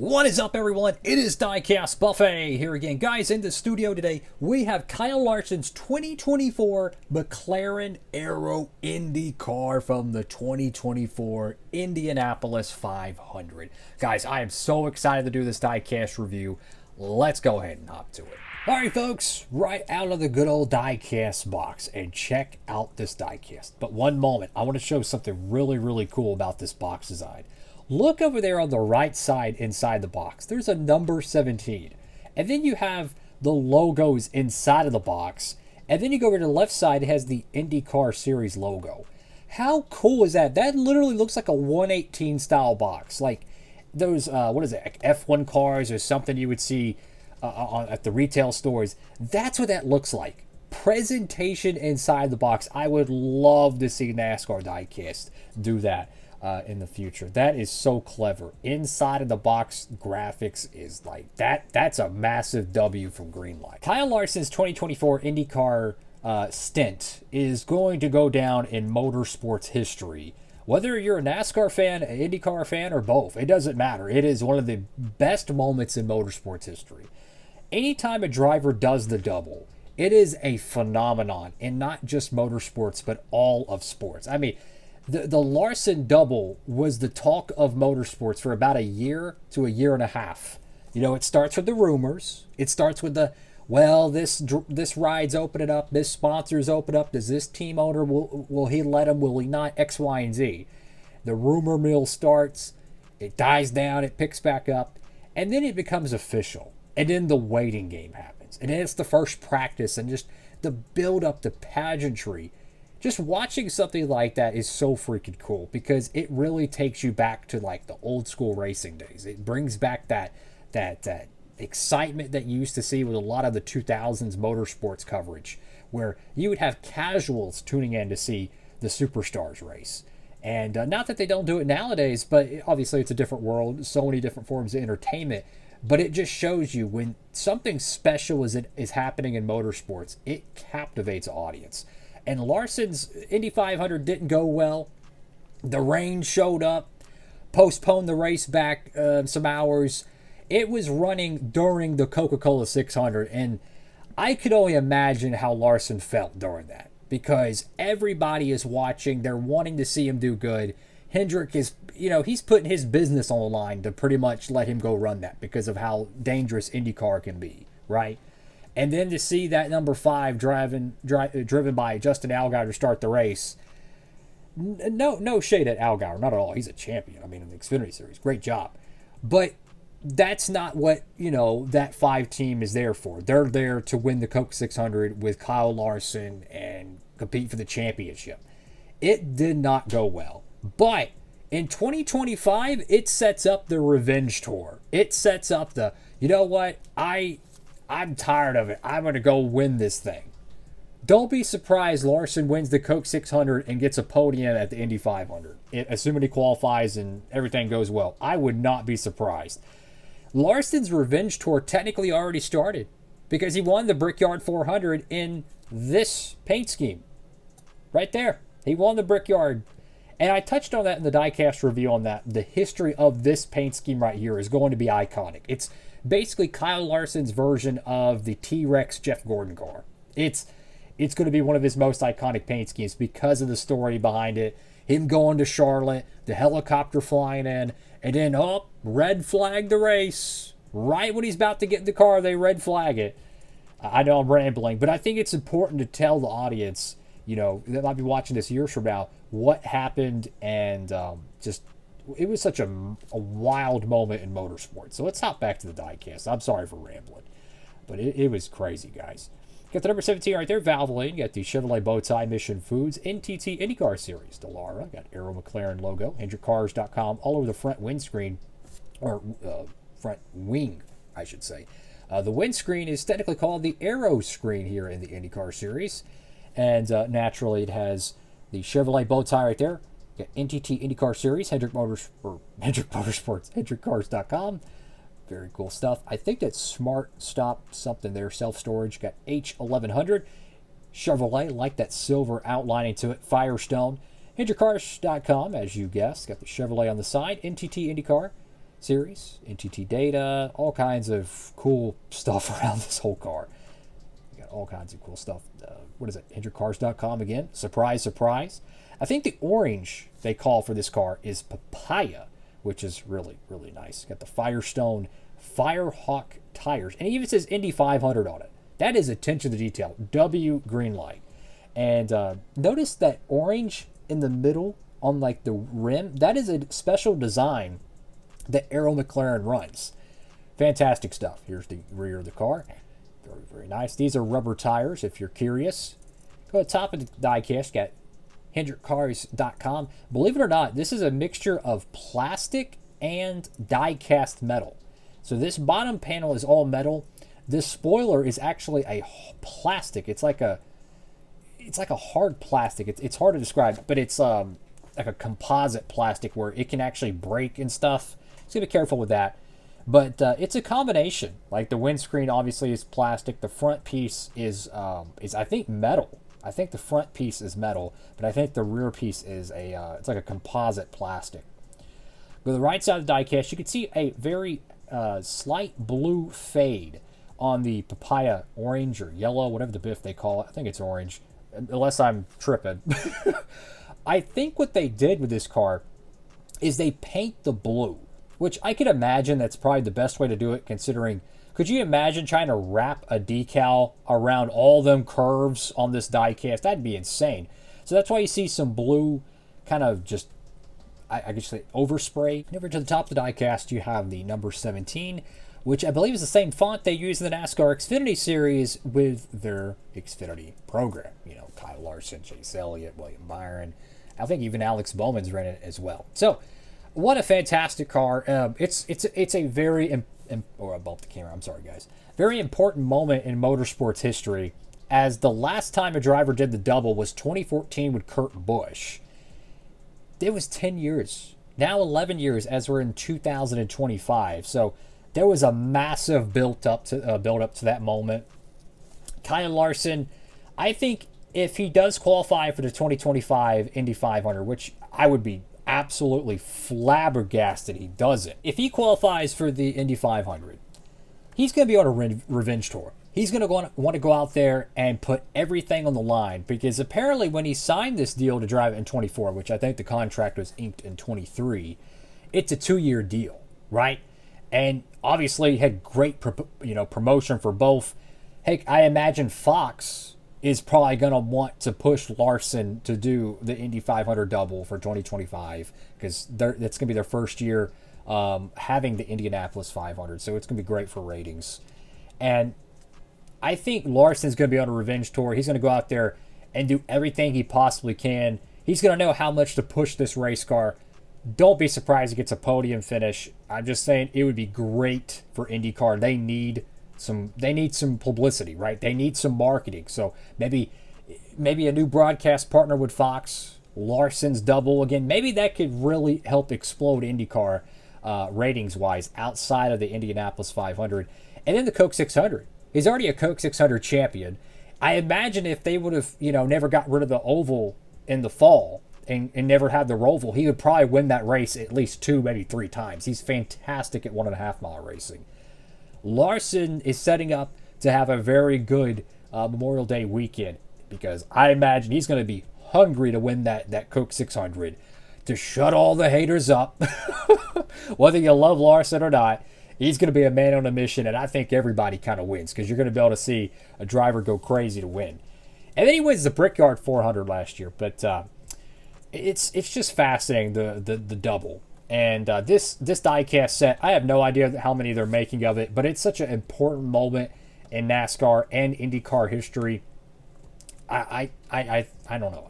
What is up, everyone? It is Diecastbuffet here again. Guys, in the studio today, we have Kyle Larson's 2024 McLaren Aero Indy car from the 2024 Indianapolis 500. Guys, I am so excited to do this diecast review. Let's go ahead and hop to it. All right, folks, right out of the good old diecast box, and check out this diecast. But one moment, I want to show something really cool about this box design. Look over there on the right side inside the box. There's a number 17. And then you have the logos inside of the box. And then you go over to the left side, it has the Indycar series logo. How cool is that? That literally looks like a 118 style box. Like those, what is it, like F1 cars or something you would see at the retail stores. That's what that looks like. Presentation inside the box. I would love to see NASCAR diecast do that. In the future. That is so clever. Inside of the box graphics is like that. That's a massive W from Greenlight. Kyle Larson's 2024 IndyCar stint is going to go down in motorsports history. Whether you're a NASCAR fan, an IndyCar fan, or both, it doesn't matter. It is one of the best moments in motorsports history. Anytime a driver does the double, it is a phenomenon in not just motorsports, but all of sports. I mean, the Larson double was the talk of motorsports for about a year to a year and a half. You know, it starts with the rumors. It starts with the, well, this ride's opening up. This sponsor's open up. Does this team owner, will he let him? Will he not? X, Y, and Z. The rumor mill starts. It dies down. It picks back up. And then it becomes official. And then the waiting game happens. And then it's the first practice and just the build up, the pageantry. Just watching something like that is so freaking cool because it really takes you back to like the old school racing days. It brings back that excitement that you used to see with a lot of the 2000s motorsports coverage, where you would have casuals tuning in to see the superstars race. And not that they don't do it nowadays, but obviously it's a different world, so many different forms of entertainment. But it just shows you when something special is happening in motorsports, it captivates the audience. And Larson's Indy 500 didn't go well. The rain showed up, postponed the race back some hours. It was running during the Coca-Cola 600, and I could only imagine how Larson felt during that because everybody is watching. They're wanting to see him do good. Hendrick is, he's putting his business on the line to pretty much let him go run that because of how dangerous IndyCar can be, right? And then to see that number 5 driven by Justin Allgaier to start the race, no shade at Allgaier, not at all. He's a champion. I mean, in the Xfinity Series, great job. But that's not what, that 5 team is there for. They're there to win the Coke 600 with Kyle Larson and compete for the championship. It did not go well. But in 2025, it sets up the revenge tour. It sets up the, you know what, I'm tired of it. I'm going to go win this thing. Don't be surprised Larson wins the Coke 600 and gets a podium at the Indy 500, assuming he qualifies and everything goes well. I would not be surprised. Larson's revenge tour technically already started because he won the Brickyard 400 in this paint scheme. Right there. He won the Brickyard. And I touched on that in the diecast review on that. The history of this paint scheme right here is going to be iconic. It's basically Kyle Larson's version of the T-Rex Jeff Gordon car. It's going to be one of his most iconic paint schemes because of the story behind it. Him going to Charlotte, the helicopter flying in, and then, red flag the race. Right when he's about to get in the car, they red flag it. I know I'm rambling, but I think it's important to tell the audience, that might be watching this years from now, what happened and it was such a wild moment in motorsports. So let's hop back to the diecast. I'm sorry for rambling, but it was crazy, guys. Got the number 17 right there, Valvoline. You got the Chevrolet Bowtie Mission Foods NTT IndyCar Series, Dallara. Got Aero McLaren logo, Hendrickcars.com all over the front windscreen, or front wing, I should say. The windscreen is technically called the Aero screen here in the IndyCar Series, and naturally it has the Chevrolet Bowtie right there. Got NTT IndyCar Series, Hendrickcars.com. Very cool stuff. I think that's Smart Stop something there, self-storage. Got H1100. Chevrolet, like that silver outlining to it. Firestone. Hendrickcars.com, as you guessed. Got the Chevrolet on the side. NTT IndyCar. series, NTT data, all kinds of cool stuff around this whole car. You got all kinds of cool stuff. What is it? Hendrickcars.com again. Surprise, surprise. I think the orange they call for this car is papaya, which is really, really nice. Got the Firestone Firehawk tires, and it even says Indy 500 on it. That is attention to detail. W green light. And notice that orange in the middle on like the rim. That is a special design that Arrow McLaren runs. Fantastic stuff. Here's the rear of the car. Very, very nice. These are rubber tires, if you're curious. Go to the top of the diecast. Got Hendrickcars.com. Believe it or not, this is a mixture of plastic and die-cast metal. So this bottom panel is all metal. This spoiler is actually a plastic. It's like a hard plastic. It's hard to describe, but it's like a composite plastic where it can actually break and stuff. So be careful with that. But it's a combination. Like the windscreen obviously is plastic. The front piece is I think metal. I think the front piece is metal, but I think the rear piece is it's like a composite plastic. Go to the right side of the diecast, you can see a very slight blue fade on the papaya orange or yellow, whatever the biff they call it. I think it's orange, unless I'm tripping. I think what they did with this car is they paint the blue, which I could imagine that's probably the best way to do it, considering, could you imagine trying to wrap a decal around all them curves on this diecast? That'd be insane. So that's why you see some blue kind of just, I guess say overspray. And over to the top of the diecast, you have the number 17, which I believe is the same font they use in the NASCAR Xfinity Series with their Xfinity program. You know, Kyle Larson, Chase Elliott, William Byron. I think even Alex Bowman's ran it as well. So, what a fantastic car. It's a very, or I bumped the camera, I'm sorry guys. Very important moment in motorsports history, as the last time a driver did the double was 2014 with Kurt Busch. It was 10 years. Now 11 years as we're in 2025. So there was a massive build up to that moment. Kyle Larson, I think if he does qualify for the 2025 Indy 500, which I would be absolutely flabbergasted he doesn't. If he qualifies for the Indy 500, he's going to be on a revenge tour. He's going to want to go out there and put everything on the line, because apparently when he signed this deal to drive in 24, which I think the contract was inked in 23, it's a 2-year deal, right? And obviously had great promotion for both. Heck, I imagine Fox is probably going to want to push Larson to do the Indy 500 double for 2025, because that's going to be their first year having the Indianapolis 500. So it's going to be great for ratings. And I think Larson's going to be on a revenge tour. He's going to go out there and do everything he possibly can. He's going to know how much to push this race car. Don't be surprised he gets a podium finish. I'm just saying it would be great for IndyCar. They need some publicity, right? They need some marketing. So maybe a new broadcast partner with Fox, Larson's double again. Maybe that could really help explode IndyCar ratings-wise outside of the Indianapolis 500. And then the Coke 600. He's already a Coke 600 champion. I imagine if they would have, never got rid of the oval in the fall and never had the Roval, he would probably win that race at least 2, maybe 3 times. He's fantastic at 1.5 mile racing. Larson is setting up to have a very good Memorial Day weekend, because I imagine he's going to be hungry to win that Coke 600 to shut all the haters up. Whether you love Larson or not, he's going to be a man on a mission, and I think everybody kind of wins, because you're going to be able to see a driver go crazy to win. And then he wins the Brickyard 400 last year, but it's just fascinating, the double. And this diecast set, I have no idea how many they're making of it, but it's such an important moment in NASCAR and IndyCar history. I don't know.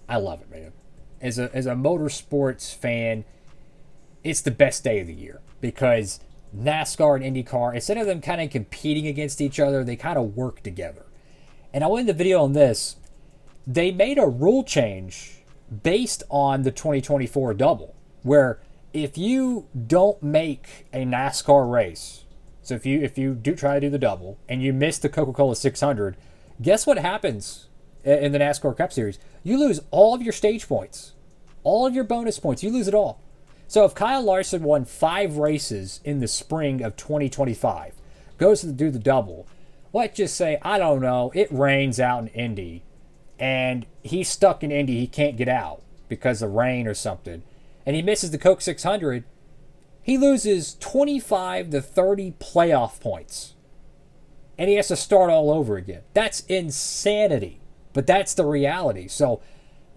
I love it, man. As a motorsports fan, it's the best day of the year, because NASCAR and IndyCar, instead of them kind of competing against each other, they kind of work together. And I'll end the video on this. They made a rule change based on the 2024 double, where if you don't make a NASCAR race, so if you do try to do the double and you miss the Coca-Cola 600, guess what happens in the NASCAR Cup Series? You lose all of your stage points, all of your bonus points. You lose it all. So if Kyle Larson won 5 races in the spring of 2025, goes to do the double, let's just say, I don't know, it rains out in Indy, and he's stuck in Indy, he can't get out because of rain or something, and he misses the Coke 600, he loses 25 to 30 playoff points. And he has to start all over again. That's insanity. But that's the reality. So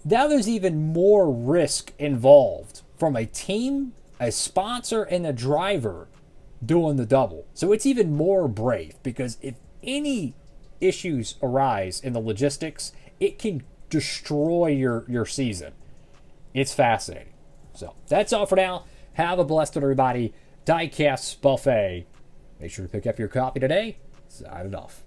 now there's even more risk involved from a team, a sponsor, and a driver doing the double. So it's even more brave, because if any issues arise in the logistics, it can destroy your season. It's fascinating. So that's all for now. Have a blessed one, everybody. Diecastbuffet. Make sure to pick up your copy today. Signing off.